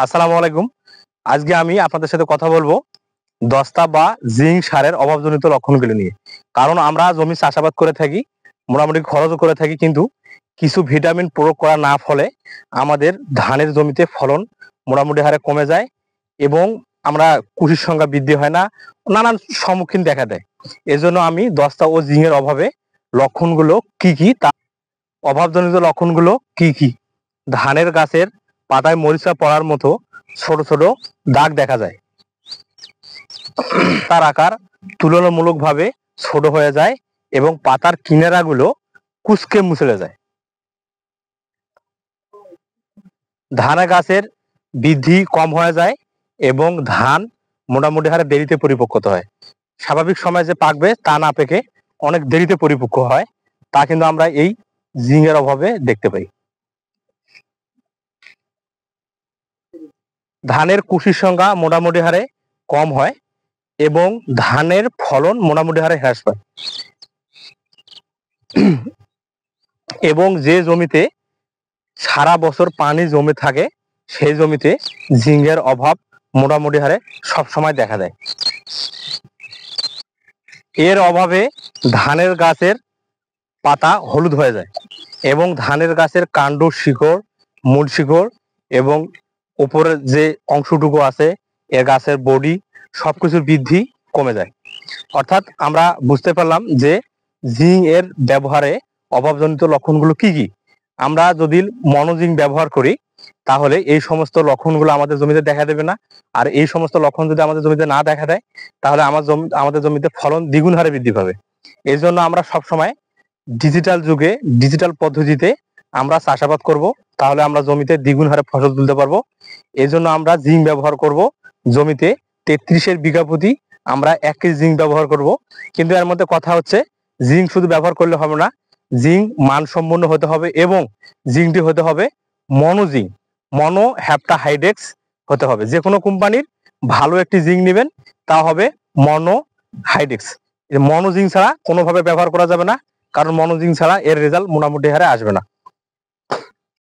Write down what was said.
আসসালামু আলাইকুম। আজকে আমি আপনাদের সাথে কথা বলবো দস্তা বা জিঙ্ক সারের অভাবজনিত লক্ষণগুলো নিয়ে। কারণ আমরা জমি চাষাবাদ করে থাকি, মোটামুটি খরচও করে থাকি, কিন্তু কিছু ভিটামিন প্রয়োগ করা না ফলে আমাদের ধানের জমিতে ফলন মোটামুটি হারে কমে যায় এবং আমরা কুশির সংখ্যা বৃদ্ধি হয় না, নানান সম্মুখীন দেখা দেয়। এজন্য আমি দস্তা ও জিঙ্কের অভাবে লক্ষণগুলো কি কি তা অভাবজনিত লক্ষণগুলো কি কি ধানের গাছের পাতায় মরিচা পড়ার মতো ছোট ছোট দাগ দেখা যায়, তার আকার তুলনামূলকভাবে ছোট হয়ে যায় এবং পাতার কিনারাগুলো কুঁচকে মুচড়ে যায়। ধান গাছের বৃদ্ধি কম হয়ে যায় এবং ধান মোটামুটি হারে দেরিতে পরিপক্কতা হয়। স্বাভাবিক সময় যে পাকবে তা না পেকে অনেক দেরিতে পরিপক্ক হয়, তা কিন্তু আমরা এই জিঙ্কের অভাবে দেখতে পাই। ধানের কুশির সংখ্যা মোটামুটি হারে কম হয় এবং ধানের ফলন মোটামুটি হারে হ্রাস পায় এবং যে জমিতে সারা বছর পানি জমে থাকে সেই জমিতে জিঙ্কের অভাব মোটামুটি হারে সবসময় দেখা দেয়। এর অভাবে ধানের গাছের পাতা হলুদ হয়ে যায় এবং ধানের গাছের কাণ্ড, শিকড়, মূল শিকড় এবং উপরের যে অংশটুকু আছে এর গাছের বডি সবকিছুর বৃদ্ধি কমে যায়। অর্থাৎ আমরা বুঝতে পারলাম যে জিঙ্ক এর ব্যবহারে অভাবজনিত লক্ষণগুলো কি কি। আমরা যদি মনোজিঙ্ক ব্যবহার করি তাহলে এই সমস্ত লক্ষণগুলো আমাদের জমিতে দেখা দেবে না, আর এই সমস্ত লক্ষণ যদি আমাদের জমিতে না দেখা দেয় তাহলে আমাদের জমিতে ফলন দ্বিগুণ হারে বৃদ্ধি পাবে। এই জন্য আমরা সবসময় ডিজিটাল যুগে ডিজিটাল পদ্ধতিতে আমরা চাষাবাদ করব, তাহলে আমরা জমিতে দ্বিগুণ হারে ফসল তুলতে পারবো। এই জন্য আমরা জিঙ্ক ব্যবহার করব জমিতে 33-এর বিঘা প্রতি আমরা 1 কেজি জিঙ্ক ব্যবহার করব। কিন্তু এর মধ্যে কথা হচ্ছে জিঙ্ক শুধু ব্যবহার করলে হবে না, জিঙ্ক মানসম্পন্ন হতে হবে এবং জিঙ্কটি হতে হবে মনোজিঙ্ক, মনো হ্যাপ্টাহাইডেক্স হতে হবে। যে কোনো কোম্পানির ভালো একটি জিঙ্ক নেবেন, তা হবে মনো হাইডেক্স। মনোজিঙ্ক ছাড়া কোনোভাবে ব্যবহার করা যাবে না, কারণ মনোজিঙ্ক ছাড়া এর রেজাল্ট মোটামুটি হারে আসবে না।